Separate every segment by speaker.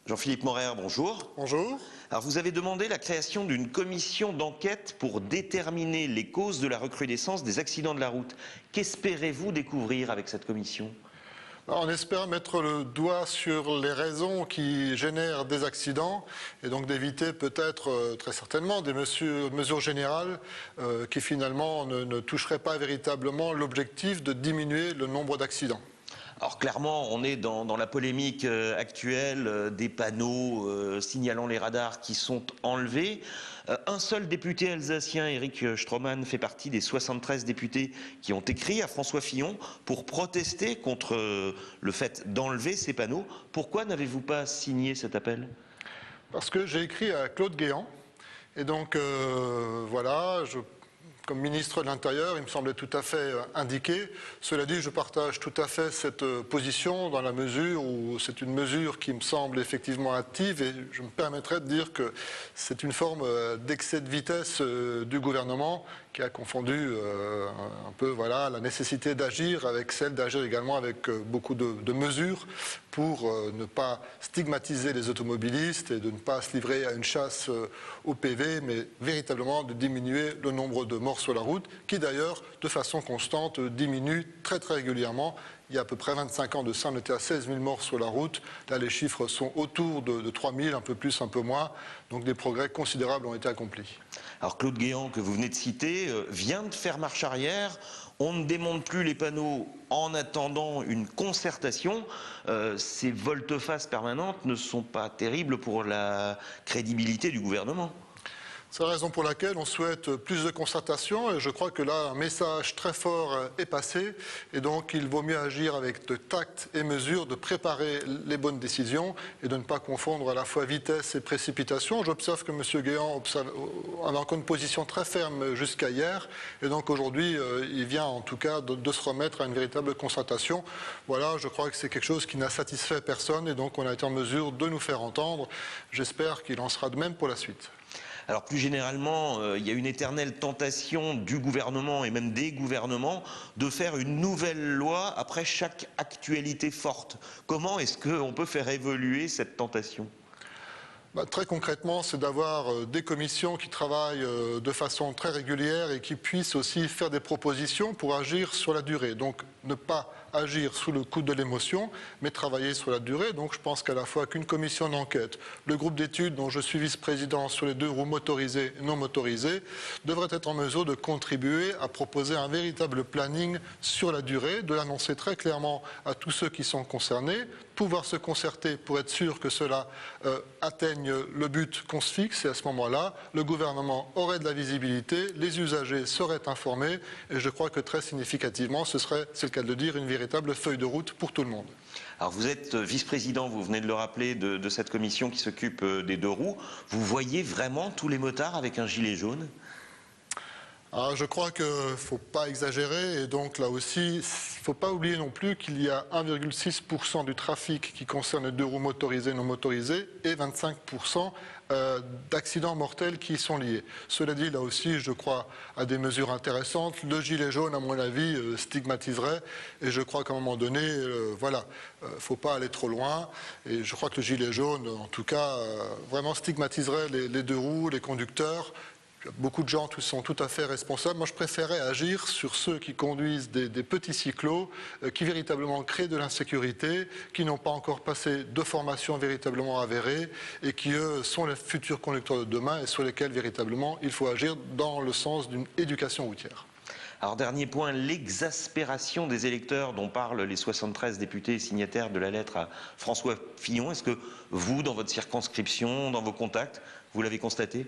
Speaker 1: Jean-Philippe Morer, bonjour.
Speaker 2: Bonjour.
Speaker 1: Alors vous avez demandé la création d'une commission d'enquête pour déterminer les causes de la recrudescence des accidents de la route. Qu'espérez-vous découvrir avec cette commission ?
Speaker 2: On espère mettre le doigt sur les raisons qui génèrent des accidents et donc d'éviter peut-être, très certainement, des mesures générales qui finalement ne toucheraient pas véritablement l'objectif de diminuer le nombre d'accidents.
Speaker 1: Alors clairement, on est dans la polémique actuelle des panneaux signalant les radars qui sont enlevés. Un seul député alsacien, Éric Stroman, fait partie des 73 députés qui ont écrit à François Fillon pour protester contre le fait d'enlever ces panneaux. Pourquoi n'avez-vous pas signé cet appel ?
Speaker 2: Parce que j'ai écrit à Claude Guéant et donc voilà, comme ministre de l'Intérieur, il me semblait tout à fait indiqué. Cela dit, je partage tout à fait cette position dans la mesure où c'est une mesure qui me semble effectivement hâtive et je me permettrai de dire que c'est une forme d'excès de vitesse du gouvernement qui a confondu un peu voilà, la nécessité d'agir avec celle d'agir également avec beaucoup de mesures pour ne pas stigmatiser les automobilistes et de ne pas se livrer à une chasse au PV, mais véritablement de diminuer le nombre de morts sur la route, qui d'ailleurs, de façon constante, diminue très régulièrement. Il y a à peu près 25 ans de ça, on était à 16 000 morts sur la route. Là, les chiffres sont autour de 3 000, un peu plus, un peu moins. Donc des progrès considérables ont été accomplis. Alors
Speaker 1: Claude Guéant, que vous venez de citer, vient de faire marche arrière. On ne démonte plus les panneaux en attendant une concertation. Ces volte-face permanentes ne sont pas terribles pour la crédibilité du gouvernement.
Speaker 2: C'est la raison pour laquelle on souhaite plus de concertation et je crois que là un message très fort est passé et donc il vaut mieux agir avec de tact et mesure, de préparer les bonnes décisions et de ne pas confondre à la fois vitesse et précipitation. J'observe que M. Guéant avait encore une position très ferme jusqu'à hier et donc aujourd'hui il vient en tout cas de se remettre à une véritable concertation. Voilà, je crois que c'est quelque chose qui n'a satisfait personne et donc on a été en mesure de nous faire entendre. J'espère qu'il en sera de même pour la suite.
Speaker 1: Alors plus généralement, il y a une éternelle tentation du gouvernement et même des gouvernements de faire une nouvelle loi après chaque actualité forte. Comment est-ce qu'on peut faire évoluer cette tentation ?
Speaker 2: Très concrètement, c'est d'avoir des commissions qui travaillent de façon très régulière et qui puissent aussi faire des propositions pour agir sur la durée. Donc ne pas agir sous le coup de l'émotion, mais travailler sur la durée. Donc je pense qu'à la fois qu'une commission d'enquête, le groupe d'études dont je suis vice-président sur les 2 roues motorisées et non motorisées, devrait être en mesure de contribuer à proposer un véritable planning sur la durée, de l'annoncer très clairement à tous ceux qui sont concernés, pouvoir se concerter pour être sûr que cela atteigne le but qu'on se fixe et à ce moment-là, le gouvernement aurait de la visibilité, les usagers seraient informés et je crois que très significativement, ce serait, c'est le cas de le dire, une véritable feuille de route pour tout le monde.
Speaker 1: Alors vous êtes vice-président, vous venez de le rappeler, de cette commission qui s'occupe des 2 roues. Vous voyez vraiment tous les motards avec un gilet jaune ?
Speaker 2: Alors, je crois qu'il ne faut pas exagérer et donc là aussi, il ne faut pas oublier non plus qu'il y a 1,6% du trafic qui concerne les 2 roues motorisées et non motorisées et 25% d'accidents mortels qui y sont liés. Cela dit, là aussi, je crois à des mesures intéressantes. Le gilet jaune, à mon avis, stigmatiserait et je crois qu'à un moment donné, voilà, il ne faut pas aller trop loin et je crois que le gilet jaune, en tout cas, vraiment stigmatiserait les 2 roues, les conducteurs. Beaucoup de gens sont tout à fait responsables. Moi, je préférais agir sur ceux qui conduisent des petits cyclos, qui véritablement créent de l'insécurité, qui n'ont pas encore passé de formation véritablement avérée et qui, eux, sont les futurs conducteurs de demain et sur lesquels, véritablement, il faut agir dans le sens d'une éducation routière.
Speaker 1: Alors, dernier point, l'exaspération des électeurs dont parlent les 73 députés signataires de la lettre à François Fillon. Est-ce que vous, dans votre circonscription, dans vos contacts, vous l'avez constaté ?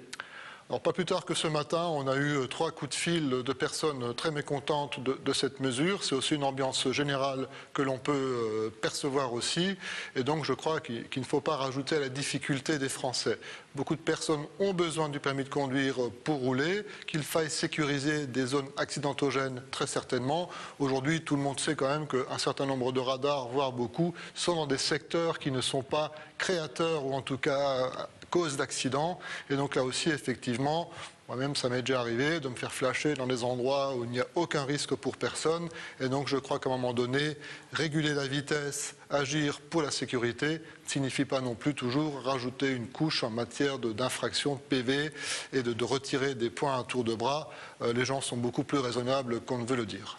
Speaker 2: Alors pas plus tard que ce matin, on a eu 3 coups de fil de personnes très mécontentes de cette mesure. C'est aussi une ambiance générale que l'on peut percevoir aussi. Et donc je crois qu'il ne faut pas rajouter à la difficulté des Français. Beaucoup de personnes ont besoin du permis de conduire pour rouler, qu'il faille sécuriser des zones accidentogènes très certainement. Aujourd'hui, tout le monde sait quand même qu'un certain nombre de radars, voire beaucoup, sont dans des secteurs qui ne sont pas créateurs ou en tout cas cause d'accident. Et donc là aussi, effectivement, moi-même, ça m'est déjà arrivé de me faire flasher dans des endroits où il n'y a aucun risque pour personne. Et donc, je crois qu'à un moment donné, réguler la vitesse, agir pour la sécurité, ne signifie pas non plus toujours rajouter une couche en matière d'infraction de PV et de retirer des points à tour de bras. Les gens sont beaucoup plus raisonnables qu'on ne veut le dire.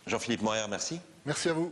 Speaker 1: Jean-Philippe Morer, merci.
Speaker 2: Merci à vous.